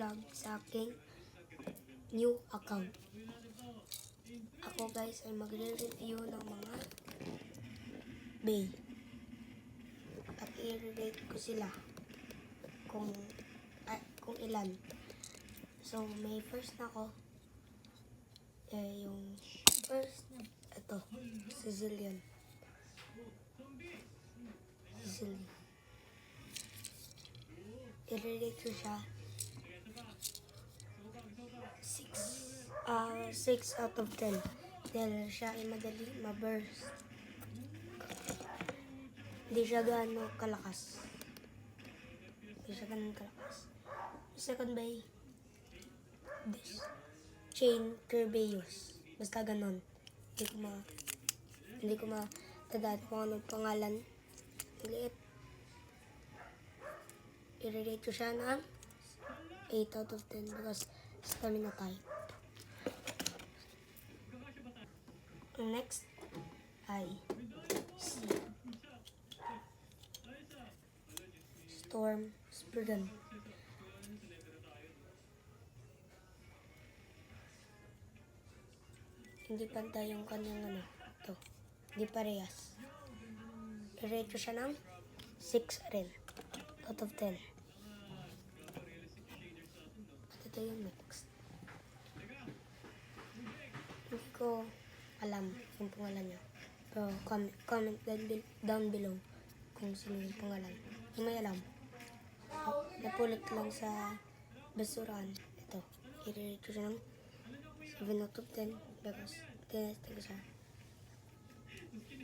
vlog sa aking new account. Ako guys ay magre-review ng mga bay. At i-rate ko sila kung ilan. So may first na ako. Yung first, ito, Sicilian. I-rate ko siya 6 out of 10 dahil siya ay madali ma-burst. Hindi siya gaano kalakas. Second bay, this Chain Curbeus. Basta ganon. Hindi ko matandaan kung anong pangalan. Liit. I-rate ko siya ng 8 out of 10 because stamina type. Next ay si Storm Spriggan. Hindi pantay yung kanyang ito. Hindi parehas. I-rate ko siya ng 6 rin out of 10. At ito yung next. Hindi ko alam yung pangalan niya. Pero comment down below kung sino yung pangalan. Yung may alam. Napulot lang sa basurahan. Ito. I-rate ko siya ng 7 out of 10 because tinesting ko siya.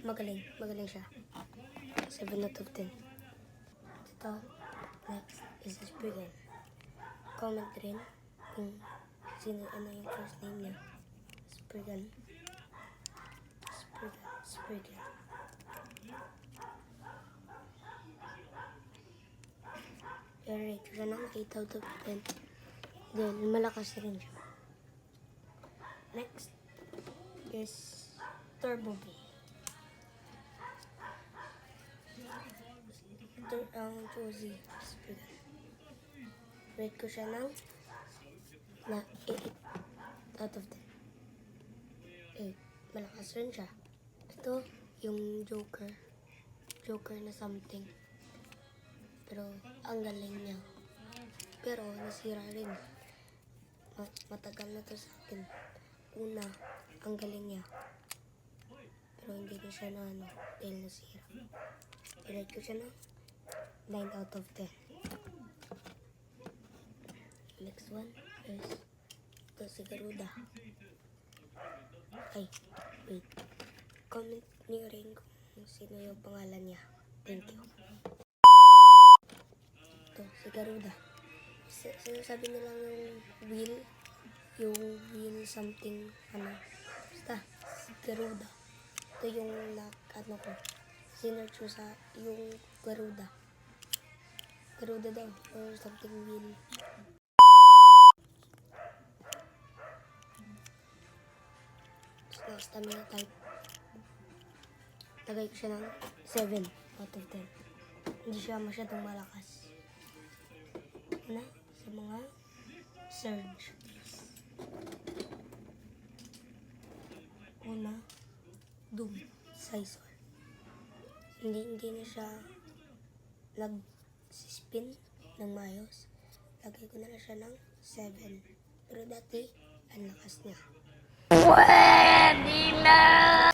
Magaling siya. 7 out of 10. Ito, next is Spriggan. Comment rin kung ano yung first name niya. Spriggan. I-rate ko siya ng 8 out of 10. Then, malakas rin siya. Next is Turbo Bay. Josie Spriggan. Rate ko siya ng 8 out of 10. Malakas rin siya. Ito, yung Joker na something. Pero, ang galing niya. Pero, nasira rin. Matagal na to sa akin. Una, ang galing niya. Pero, hindi ko siya dahil nasira. I-rate ko siya ng 9 out of 10. Next one is ito si Garuda. Ay, wait. Comment niyo rin kung sino yung pangalan niya. Thank you. Ito, si Garuda. Sinasabi nila yung wheel something, basta, si Garuda. Ito yung ko. Sinerch ko sa yung Garuda. Garuda daw, or something wheel. So, stamina type. Tagay ko siya ng 7 out of 10. Hindi siya masyadong malakas. Sa mga surge. Doom Scizor. Hindi na siya nag-spin ng maayos. Lagay ko na lang siya ng 7. Pero dati, ang lakas niya. Pwede na!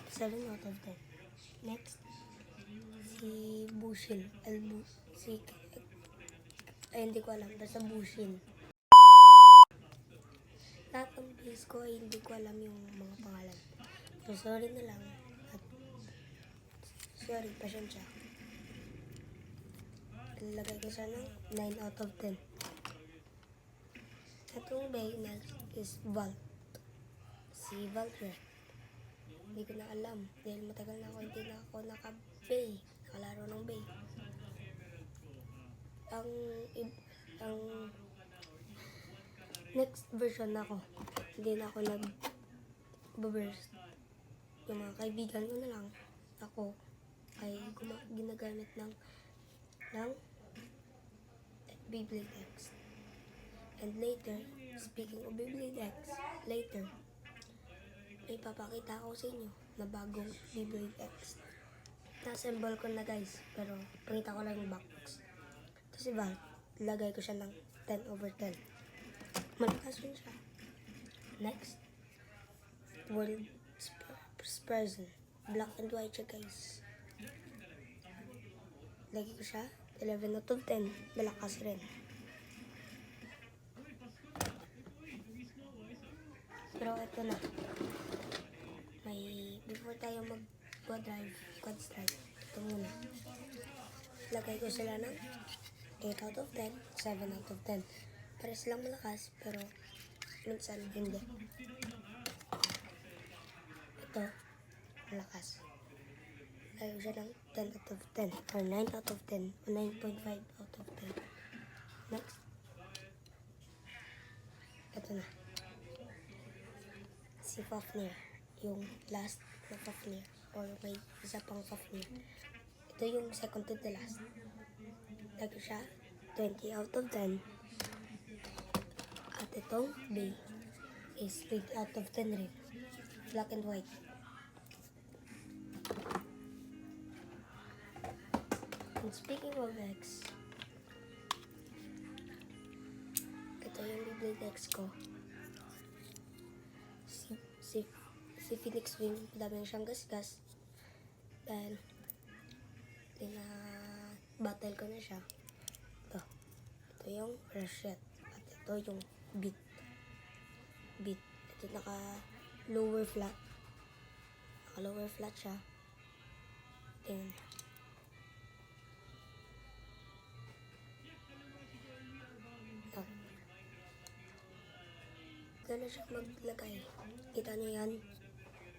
7 out of 10. Next, si Bushin. Hindi ko alam. Basta Bushin. Lahat ng base ko ay hindi ko alam yung mga pangalan. So, sorry na lang. At sorry, pasensya. Ilagay ko siya ng 9 out of 10. Itong bay next is Vault. Si Valkyrie. Hindi ko na alam. Dahil matagal na hindi na ako naka-bay. Nakalaro ng bay. Ang next version na ako. Hindi na ako nag-burst. Yung mga kaibigan ko na lang. Ako ay ginagamit ng Beyblade X. And later, speaking of Beyblade X, later, may papakita ko sa inyo na bagong Beyblade X. Na-assemble ko na guys, pero pakita ko lang yung box. Ito si Val, lagay ko siya ng 10/10. Malakas rin siya. Next, World Present. Black and white siya guys. Lagi ko siya 11/10. Malakas rin. Pero ito na. Before tayo mag-drive, quad strike, ito muna. Lagay ko sila ng 8/10, 7/10. Pares lang malakas, pero minsan hindi. Ito, malakas. Lagay ko siya ng 10/10, or 9/10, o 9.5/10. Next. Ito na. Si Fafnir, yung last na Fafnir, or may isa pang Fafnir. Ito yung second to the last. Lagi siya 20/10. At itong B is 8/10 rin. Black and white. And speaking of X, ito yung Beyblade X ko. Si Phoenix Wing, dami na siyang gasgas. Then, battle ko na siya. Ito yung Rashette. At ito yung Beat. Ito naka-lower flat. Naka-lower flat siya. Tingnan. Gano'n siya maglagay. Kita niyo yan?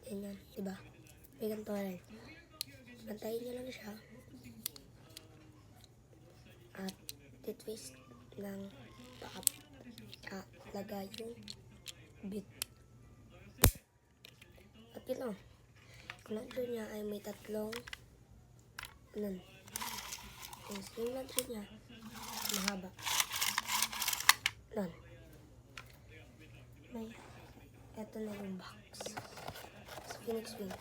Yan, diba? May ganito rin. Bantayin niyo lang siya. At titwist ng paap. Lagay yung bit. At yun o. Yung launcher niya ay may tatlong yung launcher niya mahaba. May eto na yung box. Phoenix Wing.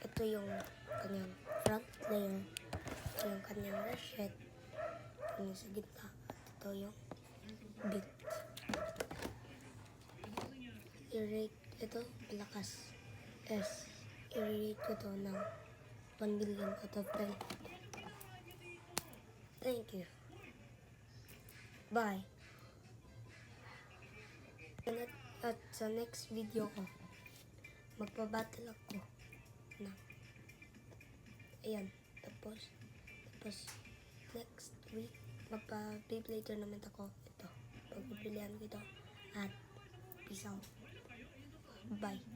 Ito yung kanyang front layer. Ito yung kanyang rashette. Ito yung sa gitna. At ito yung bit. I-rate ito, malakas. S. I-rate ko ito ng 1 million out of 10. Thank you. Bye. At sa next video ko, magpa-battle ako na. Ayan. Tapos next week, magpa-Beyblade tournament ako. Ito. Pagpipilian ko ito. At peace out. Bye.